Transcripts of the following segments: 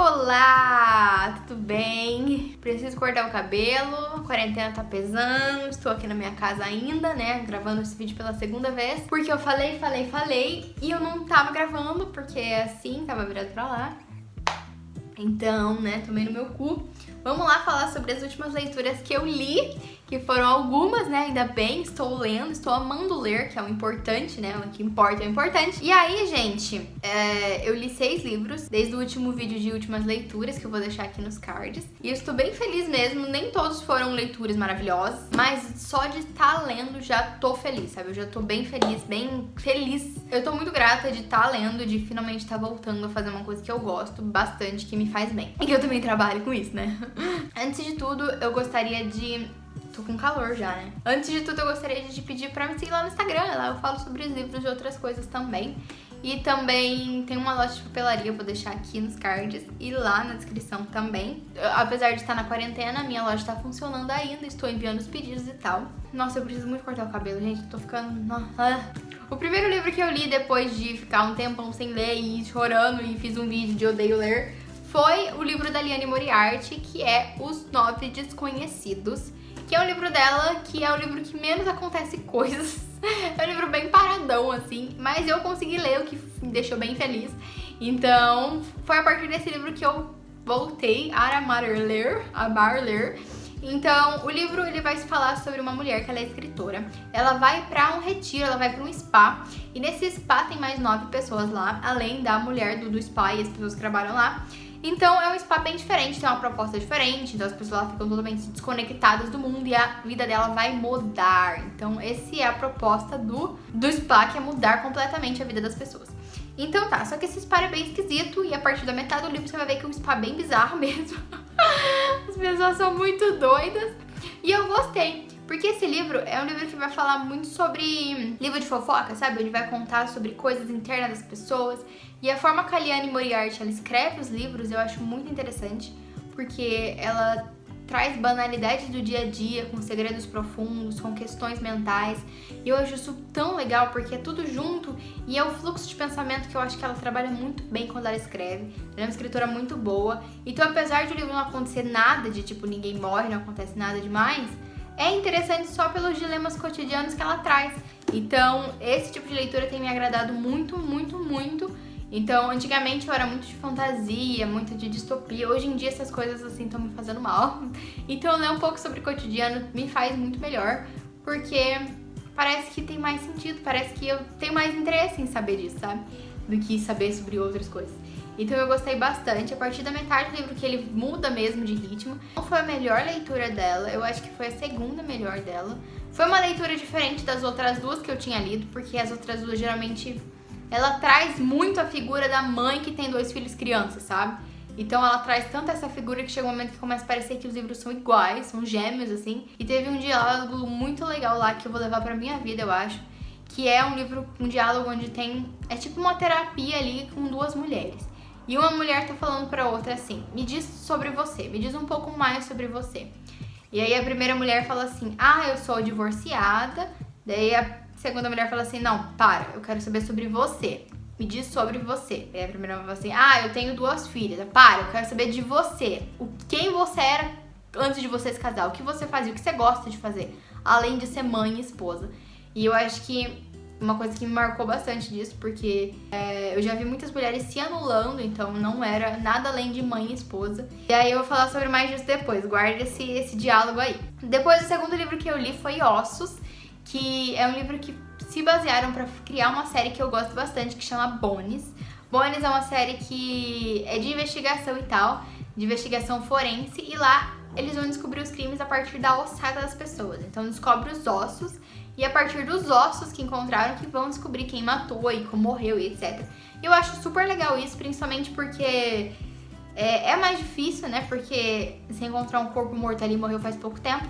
Olá, tudo bem? Preciso cortar o cabelo, a quarentena tá pesando, estou aqui na minha casa ainda, né, gravando esse vídeo pela segunda vez, porque eu falei e eu não tava gravando, porque assim, tava virado pra lá. Então, né, tomei no meu cu. Vamos lá falar sobre as últimas leituras que eu li, que foram algumas, né, ainda bem, estou lendo, estou amando ler, que é o importante, né, o que importa é o importante. E aí, gente, eu li 6 livros, desde o último vídeo de últimas leituras, que eu vou deixar aqui nos cards. E eu estou bem feliz mesmo, nem todos foram leituras maravilhosas, mas só de estar lendo já tô feliz, sabe? Eu já tô bem feliz. Eu tô muito grata de estar lendo, de finalmente estar voltando a fazer uma coisa que eu gosto bastante, que me faz bem. E que eu também trabalho com isso, né? Antes de tudo, eu gostaria de... Tô com calor já, né? Antes de tudo, eu gostaria de te pedir pra me seguir lá no Instagram. Lá eu falo sobre os livros e outras coisas também. E também tem uma loja de papelaria, eu vou deixar aqui nos cards e lá na descrição também. Apesar de estar na quarentena, a minha loja tá funcionando ainda, estou enviando os pedidos e tal. Nossa, eu preciso muito cortar o cabelo, gente, eu tô ficando... O primeiro livro que eu li depois de ficar um tempão sem ler e chorando e fiz um vídeo de odeio ler foi o livro da Liane Moriarty, que é Os 9 Desconhecidos, que é um livro dela, que é o livro que menos acontece coisas. É um livro bem paradão, assim, mas eu consegui ler, o que me deixou bem feliz. Então, foi a partir desse livro que eu voltei a amar ler. Então, o livro ele vai se falar sobre uma mulher que ela é escritora. Ela vai pra um retiro, ela vai pra um spa. E nesse spa tem mais 9 pessoas lá, além da mulher do spa e as pessoas que trabalham lá. Então é um spa bem diferente, tem uma proposta diferente, então as pessoas lá ficam totalmente desconectadas do mundo e a vida dela vai mudar. Então essa é a proposta do spa, que é mudar completamente a vida das pessoas. Então tá, só que esse spa é bem esquisito e a partir da metade do livro você vai ver que é um spa bem bizarro mesmo. As pessoas são muito doidas e eu gostei. Porque esse livro é um livro que vai falar muito sobre livro de fofoca, sabe? Ele vai contar sobre coisas internas das pessoas. E a forma que a Liane Moriarty ela escreve os livros eu acho muito interessante, porque ela traz banalidades do dia a dia, com segredos profundos, com questões mentais. E eu acho isso tão legal, porque é tudo junto e é o fluxo de pensamento que eu acho que ela trabalha muito bem quando ela escreve. Ela é uma escritora muito boa. Então, apesar de o livro não acontecer nada de tipo ninguém morre, não acontece nada demais, é interessante só pelos dilemas cotidianos que ela traz. Então, esse tipo de leitura tem me agradado muito. Então, antigamente eu era muito de fantasia, muito de distopia. Hoje em dia essas coisas assim estão me fazendo mal. Então, ler um pouco sobre o cotidiano me faz muito melhor, porque parece que tem mais sentido, parece que eu tenho mais interesse em saber disso, sabe? Do que saber sobre outras coisas. Então eu gostei bastante. A partir da metade do livro que ele muda mesmo de ritmo. Não foi a melhor leitura dela, eu acho que foi a segunda melhor dela. Foi uma leitura diferente das outras duas que eu tinha lido, porque as outras duas geralmente ela traz muito a figura da mãe que tem 2 filhos crianças, sabe? Então ela traz tanto essa figura que chega um momento que começa a parecer que os livros são iguais, são gêmeos, assim. E teve um diálogo muito legal lá que eu vou levar pra minha vida, eu acho. Que é um livro, um diálogo onde tem... É tipo uma terapia ali com 2 mulheres. E uma mulher tá falando pra outra assim, me diz sobre você, me diz um pouco mais sobre você. E aí a primeira mulher fala assim, eu sou divorciada. Daí a segunda mulher fala assim, não, para, eu quero saber sobre você. Me diz sobre você. Daí a primeira mulher fala assim, eu tenho 2 filhas. Para, eu quero saber de você. Quem você era antes de você se casar, o que você fazia, o que você gosta de fazer, além de ser mãe e esposa. E eu acho que uma coisa que me marcou bastante disso, porque eu já vi muitas mulheres se anulando, então não era nada além de mãe e esposa. E aí eu vou falar sobre mais disso depois, guarda esse diálogo aí. Depois, o segundo livro que eu li foi Ossos, que é um livro que se basearam pra criar uma série que eu gosto bastante, que chama Bones. Bones é uma série que é de investigação e tal, de investigação forense, e lá eles vão descobrir os crimes a partir da ossada das pessoas. Então descobre os ossos, e a partir dos ossos que encontraram que vão descobrir quem matou e como morreu e etc. Eu acho super legal isso, principalmente porque é mais difícil, né? Porque você encontrar um corpo morto ali, morreu faz pouco tempo,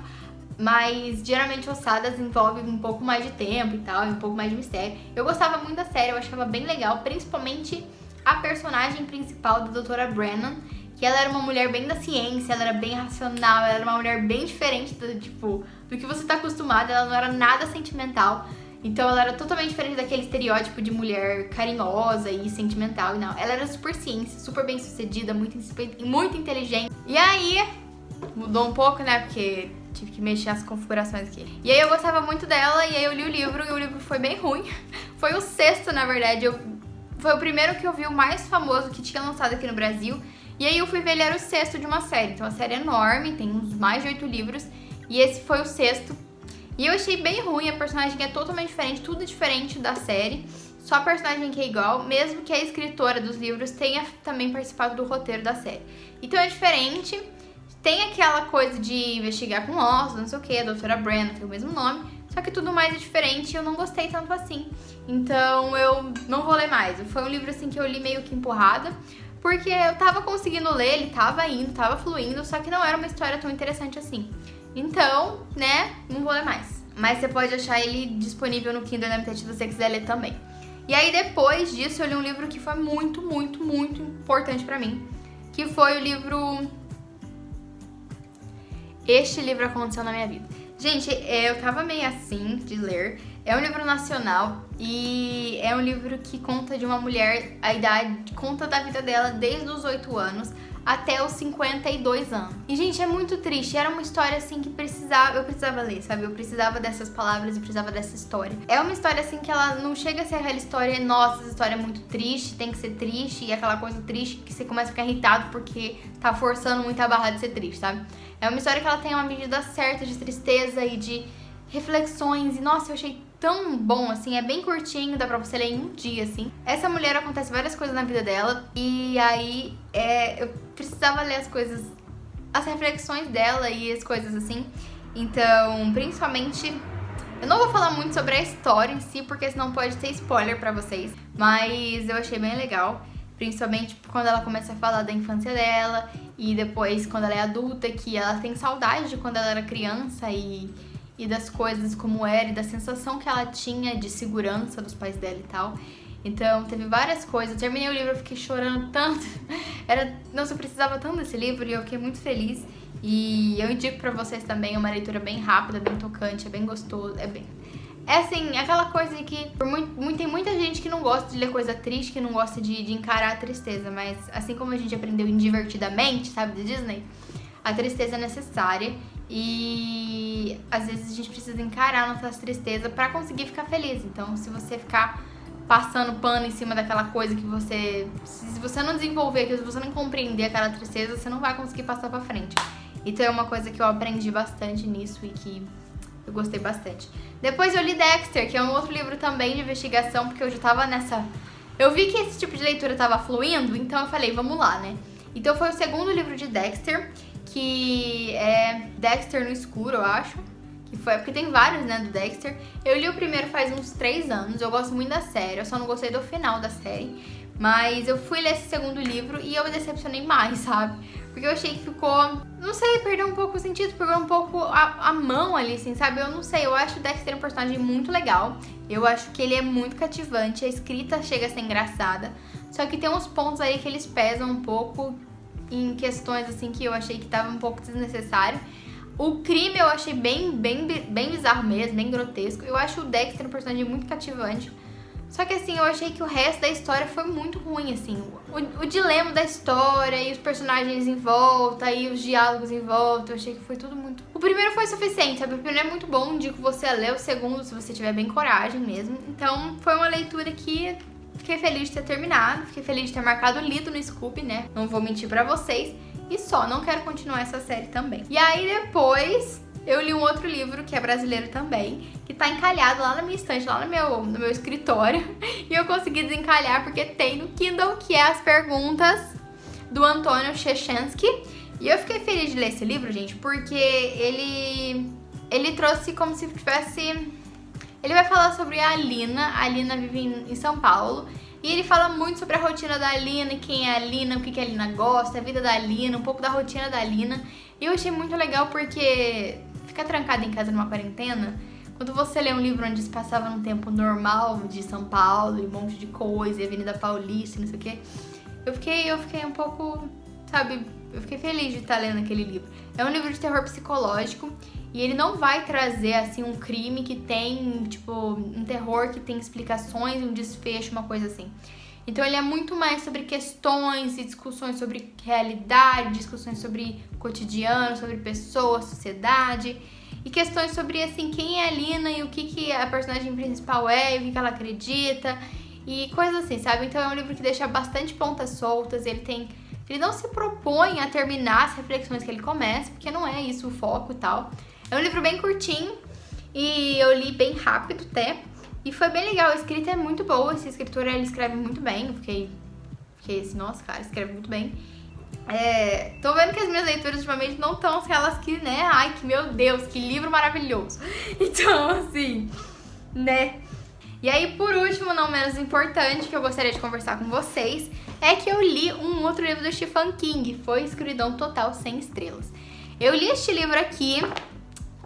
mas geralmente ossadas envolvem um pouco mais de tempo e tal, e um pouco mais de mistério. Eu gostava muito da série, eu achava bem legal, principalmente a personagem principal da Doutora Brennan, que ela era uma mulher bem da ciência, ela era bem racional, ela era uma mulher bem diferente do que você tá acostumado, ela não era nada sentimental. Então ela era totalmente diferente daquele estereótipo de mulher carinhosa e sentimental e não. Ela era super ciência, super bem sucedida, muito inteligente. E aí, mudou um pouco, né, porque tive que mexer as configurações aqui. E aí eu gostava muito dela, e aí eu li o livro, e o livro foi bem ruim. Foi o sexto, na verdade, foi o primeiro que eu vi, o mais famoso que tinha lançado aqui no Brasil. E aí eu fui ver, ele era o sexto de uma série. Então a série é enorme, tem uns mais de 8 livros, e esse foi o sexto. E eu achei bem ruim, a personagem é totalmente diferente, tudo diferente da série. Só a personagem que é igual, mesmo que a escritora dos livros tenha também participado do roteiro da série. Então é diferente, tem aquela coisa de investigar com ossos, não sei o que, a doutora Brennan tem o mesmo nome, só que tudo mais é diferente e eu não gostei tanto assim. Então eu não vou ler mais. Foi um livro assim que eu li meio que empurrada, porque eu tava conseguindo ler, ele tava indo, tava fluindo, só que não era uma história tão interessante assim. Então, né, não vou ler mais. Mas você pode achar ele disponível no Kindle Unlimited se você quiser ler também. E aí depois disso eu li um livro que foi muito, muito, muito importante pra mim, que foi o livro... Este livro aconteceu na minha vida. Gente, eu tava meio assim de ler. É um livro nacional e é um livro que conta de uma mulher, a idade, conta da vida dela desde os 8 anos até os 52 anos. E, gente, é muito triste. Era uma história, assim, que eu precisava ler, sabe? Eu precisava dessas palavras e precisava dessa história. É uma história, assim, que ela não chega a ser aquela história, nossa, essa história é muito triste, tem que ser triste, e aquela coisa triste que você começa a ficar irritado porque tá forçando muito a barra de ser triste, sabe? É uma história que ela tem uma medida certa de tristeza e de reflexões, e, nossa, eu achei tão bom, assim, é bem curtinho, dá pra você ler em um dia, assim. Essa mulher, acontece várias coisas na vida dela, e aí eu precisava ler as coisas, as reflexões dela e as coisas assim. Então, principalmente, eu não vou falar muito sobre a história em si, porque senão pode ter spoiler pra vocês, mas eu achei bem legal. Principalmente quando ela começa a falar da infância dela, e depois quando ela é adulta, que ela tem saudade de quando ela era criança e das coisas como era, e da sensação que ela tinha de segurança dos pais dela e tal. Então, teve várias coisas. Eu terminei o livro, eu fiquei chorando tanto. Nossa, eu precisava tanto desse livro e eu fiquei muito feliz. E eu indico pra vocês também, é uma leitura bem rápida, bem tocante, é bem gostoso, É assim, aquela coisa que tem muita gente que não gosta de ler coisa triste, que não gosta de encarar a tristeza, mas assim como a gente aprendeu em Divertidamente, sabe, da Disney, a tristeza é necessária e às vezes a gente precisa encarar a nossa tristeza pra conseguir ficar feliz. Então, se você ficar passando pano em cima daquela coisa que se você não desenvolver, se você não compreender aquela tristeza, você não vai conseguir passar pra frente. Então é uma coisa que eu aprendi bastante nisso e que eu gostei bastante. Depois eu li Dexter, que é um outro livro também de investigação, porque eu já tava nessa... Eu vi que esse tipo de leitura tava fluindo, então eu falei, vamos lá, né? Então foi o segundo livro de Dexter, que é Dexter no Escuro, eu acho. Que foi, porque tem vários, né, do Dexter. Eu li o primeiro faz uns 3 anos, eu gosto muito da série, eu só não gostei do final da série. Mas eu fui ler esse segundo livro e eu me decepcionei mais, sabe? Porque eu achei que ficou, não sei, perdeu um pouco o sentido, perdeu um pouco a mão ali, assim, sabe? Eu não sei, eu acho o Dexter um personagem muito legal. Eu acho que ele é muito cativante, a escrita chega a ser engraçada. Só que tem uns pontos aí que eles pesam um pouco em questões, assim, que eu achei que tava um pouco desnecessário. O crime eu achei bem bizarro mesmo, bem grotesco. Eu acho o Dexter um personagem muito cativante. Só que assim, eu achei que o resto da história foi muito ruim, assim. O dilema da história e os personagens em volta e os diálogos em volta, eu achei que foi tudo muito... O primeiro foi suficiente, sabe? O primeiro é muito bom, indico você a ler o segundo se você tiver bem coragem mesmo. Então, foi uma leitura que fiquei feliz de ter terminado, fiquei feliz de ter marcado lido no Scooby, né? Não vou mentir pra vocês. E só, não quero continuar essa série também. E aí depois... eu li um outro livro, que é brasileiro também, que tá encalhado lá na minha estante, lá no meu escritório. E eu consegui desencalhar porque tem no Kindle, que é As Perguntas, do Antônio Chechensky. E eu fiquei feliz de ler esse livro, gente, porque ele trouxe como se tivesse... Ele vai falar sobre a Alina. A Alina vive em São Paulo. E ele fala muito sobre a rotina da Alina, quem é a Alina, o que a Alina gosta, a vida da Alina, um pouco da rotina da Alina. E eu achei muito legal porque ficar trancada em casa numa quarentena, quando você lê um livro onde se passava num tempo normal de São Paulo e um monte de coisa, e Avenida Paulista e não sei o quê, eu fiquei um pouco, sabe, eu fiquei feliz de estar lendo aquele livro. É um livro de terror psicológico E ele não vai trazer, assim, um crime que tem, tipo, um terror que tem explicações, um desfecho, uma coisa assim. Então ele é muito mais sobre questões e discussões sobre realidade, discussões sobre cotidiano, sobre pessoas, sociedade. E questões sobre, assim, quem é a Lina e o que a personagem principal é, e o que ela acredita. E coisas assim, sabe? Então é um livro que deixa bastante pontas soltas, ele não se propõe a terminar as reflexões que ele começa, porque não é isso o foco e tal. É um livro bem curtinho e eu li bem rápido até. E foi bem legal, a escrita é muito boa, esse escritor ele escreve muito bem. Eu fiquei assim, nossa, cara, escreve muito bem. Tô vendo que as minhas leituras ultimamente não estão aquelas que, né, ai, que meu Deus, que livro maravilhoso. Então, assim, né. E aí, por último, não menos importante, que eu gostaria de conversar com vocês, é que eu li um outro livro do Stephen King, foi Escuridão Total, 100 estrelas. Eu li este livro aqui,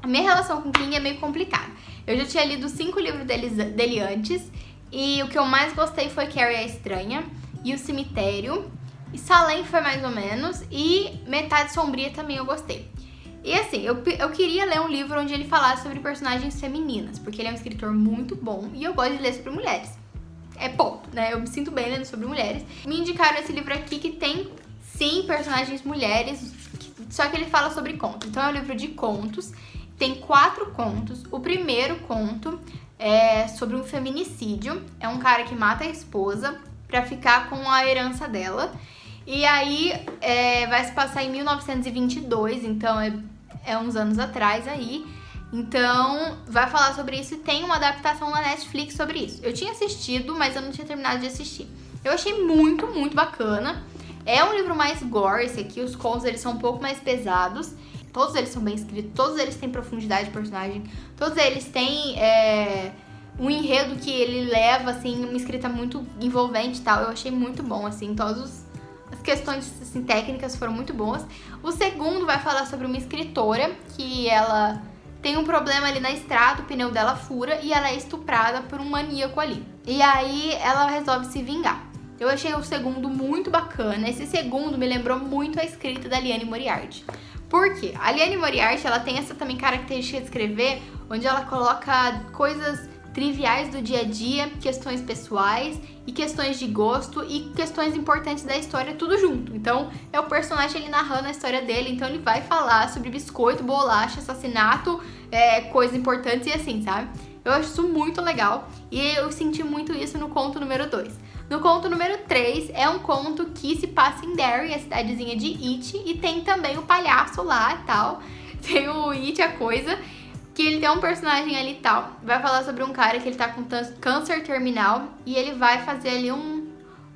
a minha relação com King é meio complicada. Eu já tinha lido 5 livros dele antes, e o que eu mais gostei foi Carrie a Estranha, e O Cemitério, e Salem foi mais ou menos, e Metade Sombria também eu gostei. E assim, eu queria ler um livro onde ele falasse sobre personagens femininas, porque ele é um escritor muito bom e eu gosto de ler sobre mulheres. É ponto, né? Eu me sinto bem lendo sobre mulheres. Me indicaram esse livro aqui que tem, sim, personagens mulheres, só que ele fala sobre contos. Então é um livro de contos, tem 4 contos. O primeiro conto é sobre um feminicídio. É um cara que mata a esposa pra ficar com a herança dela. E aí vai se passar em 1922, então é uns anos atrás aí. Então vai falar sobre isso e tem uma adaptação na Netflix sobre isso. Eu tinha assistido, mas eu não tinha terminado de assistir. Eu achei muito, muito bacana. É um livro mais gore esse aqui, os contos eles são um pouco mais pesados. Todos eles são bem escritos, todos eles têm profundidade de personagem, todos eles têm um enredo que ele leva, assim, uma escrita muito envolvente e tal. Eu achei muito bom, assim, as questões assim, técnicas foram muito boas. O segundo vai falar sobre uma escritora que ela tem um problema ali na estrada, o pneu dela fura e ela é estuprada por um maníaco ali. E aí ela resolve se vingar. Eu achei o segundo muito bacana. Esse segundo me lembrou muito a escrita da Liane Moriarty. Por quê? A Liane Moriarty, ela tem essa também característica de escrever, onde ela coloca coisas triviais do dia a dia, questões pessoais e questões de gosto e questões importantes da história, tudo junto. Então, é o personagem ele narrando a história dele, então ele vai falar sobre biscoito, bolacha, assassinato, coisas importantes e assim, sabe? Eu acho isso muito legal e eu senti muito isso no conto número 2. No conto número 3 é um conto que se passa em Derry, a cidadezinha de It, e tem também o palhaço lá e tal. Tem o It, a coisa, que ele tem um personagem ali e tal. Vai falar sobre um cara que ele tá com câncer terminal e ele vai fazer ali um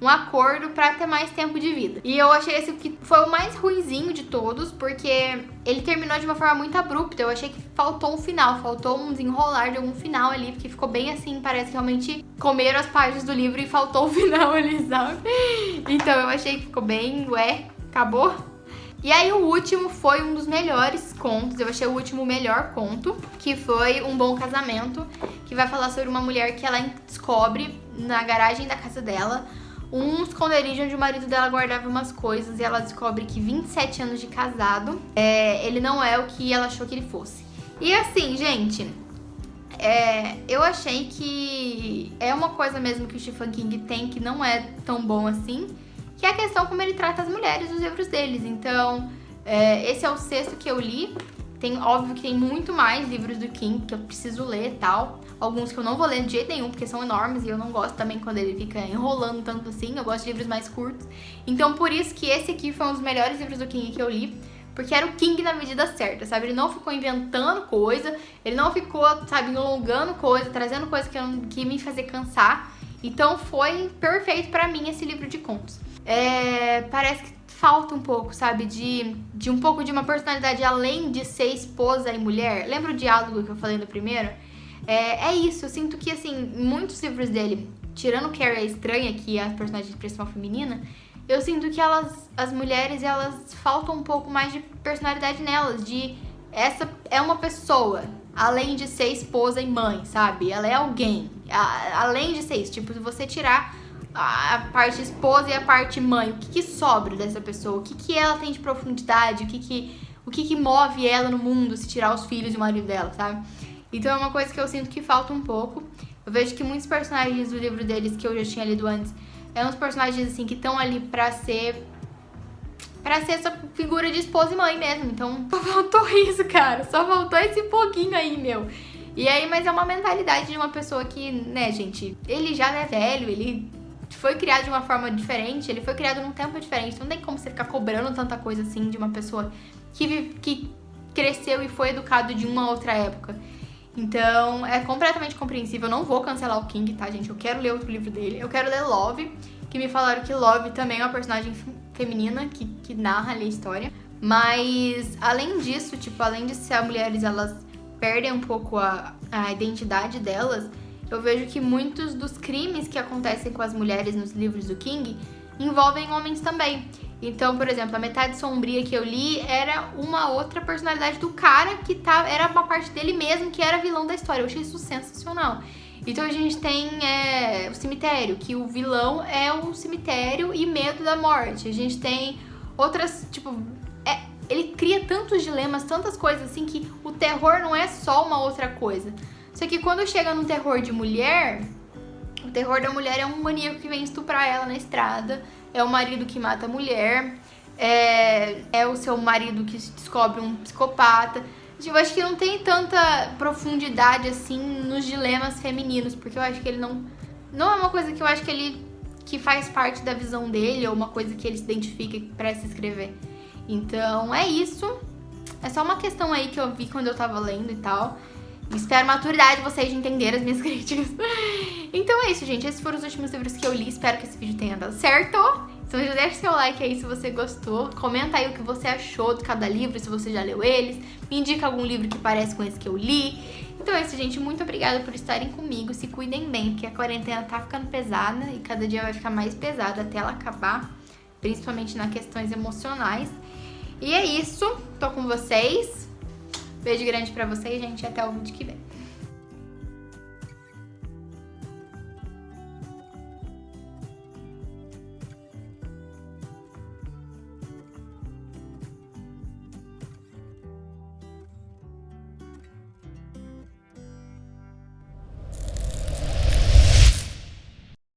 acordo pra ter mais tempo de vida. E eu achei esse que foi o mais ruinzinho de todos, porque ele terminou de uma forma muito abrupta. Eu achei que faltou um final, faltou um desenrolar de algum final ali, porque ficou bem assim, parece que realmente comeram as páginas do livro e faltou o final ali, sabe? Então eu achei que ficou bem, acabou? E aí o último foi um dos melhores contos, eu achei o último o melhor conto, que foi Um Bom Casamento, que vai falar sobre uma mulher que ela descobre na garagem da casa dela um esconderijo onde o marido dela guardava umas coisas e ela descobre que 27 anos de casado, ele não é o que ela achou que ele fosse. E assim, gente, eu achei que é uma coisa mesmo que o Stephen King tem que não é tão bom assim, que é a questão como ele trata as mulheres nos livros deles. Então, esse é o 6º que eu li. Óbvio que tem muito mais livros do King que eu preciso ler e tal. Alguns que eu não vou ler de jeito nenhum, porque são enormes e eu não gosto também quando ele fica enrolando tanto assim. Eu gosto de livros mais curtos. Então, por isso que esse aqui foi um dos melhores livros do King que eu li. Porque era o King na medida certa, sabe? Ele não ficou inventando coisa, ele não ficou, sabe, alongando coisa, trazendo coisa que me fazia cansar. Então, foi perfeito pra mim esse livro de contos. Parece que falta um pouco, sabe, de um pouco de uma personalidade além de ser esposa e mulher. Lembra o diálogo que eu falei no primeiro? É isso, eu sinto que, assim, muitos livros dele, tirando Carrie a Estranha, que é a personagem principal feminina, eu sinto que as mulheres, elas faltam um pouco mais de personalidade nelas, essa é uma pessoa, além de ser esposa e mãe, sabe? Ela é alguém, além de ser isso, tipo, se você tirar a parte esposa e a parte mãe, o que sobra dessa pessoa? O que ela tem de profundidade? o que move ela no mundo se tirar os filhos e o marido dela, sabe? Então é uma coisa que eu sinto que falta um pouco. Eu vejo que muitos personagens do livro deles, que eu já tinha lido antes, uns personagens assim que estão ali pra ser essa figura de esposa e mãe mesmo. Então só faltou isso, cara. Só faltou esse pouquinho aí, meu. E aí, mas é uma mentalidade de uma pessoa que, né, gente, ele já é velho, ele foi criado de uma forma diferente, ele foi criado num tempo diferente. Então não tem como você ficar cobrando tanta coisa assim de uma pessoa que cresceu e foi educado de uma outra época. Então, é completamente compreensível. Eu não vou cancelar o King, tá, gente? Eu quero ler outro livro dele. Eu quero ler Love, que me falaram que Love também é uma personagem feminina que narra ali a história. Mas, além disso, tipo, além de ser mulheres, elas perdem um pouco a identidade delas, eu vejo que muitos dos crimes que acontecem com as mulheres nos livros do King envolvem homens também. Então, por exemplo, a Metade Sombria que eu li era uma outra personalidade do cara que era uma parte dele mesmo que era vilão da história. Eu achei isso sensacional. Então a gente tem o cemitério, que o vilão é o cemitério e medo da morte. A gente tem outras, tipo... ele cria tantos dilemas, tantas coisas assim, que o terror não é só uma outra coisa. Só que quando chega no terror de mulher, o terror da mulher é um maníaco que vem estuprar ela na estrada, é o marido que mata a mulher, é o seu marido que se descobre um psicopata. Eu acho que não tem tanta profundidade assim nos dilemas femininos, porque eu acho que ele não é uma coisa que eu acho que faz parte da visão dele, ou uma coisa que ele se identifica pra se escrever. Então é isso. É só uma questão aí que eu vi quando eu tava lendo e tal. Espero a maturidade de vocês de entender as minhas críticas. Então é isso, gente. Esses foram os últimos livros que eu li. Espero que esse vídeo tenha dado certo. Então já deixa seu like aí se você gostou. Comenta aí o que você achou de cada livro, se você já leu eles. Me indica algum livro que parece com esse que eu li. Então é isso, gente. Muito obrigada por estarem comigo. Se cuidem bem, porque a quarentena tá ficando pesada e cada dia vai ficar mais pesada até ela acabar. Principalmente nas questões emocionais. E é isso. Tô com vocês. Beijo grande pra vocês, gente. E até o vídeo que vem.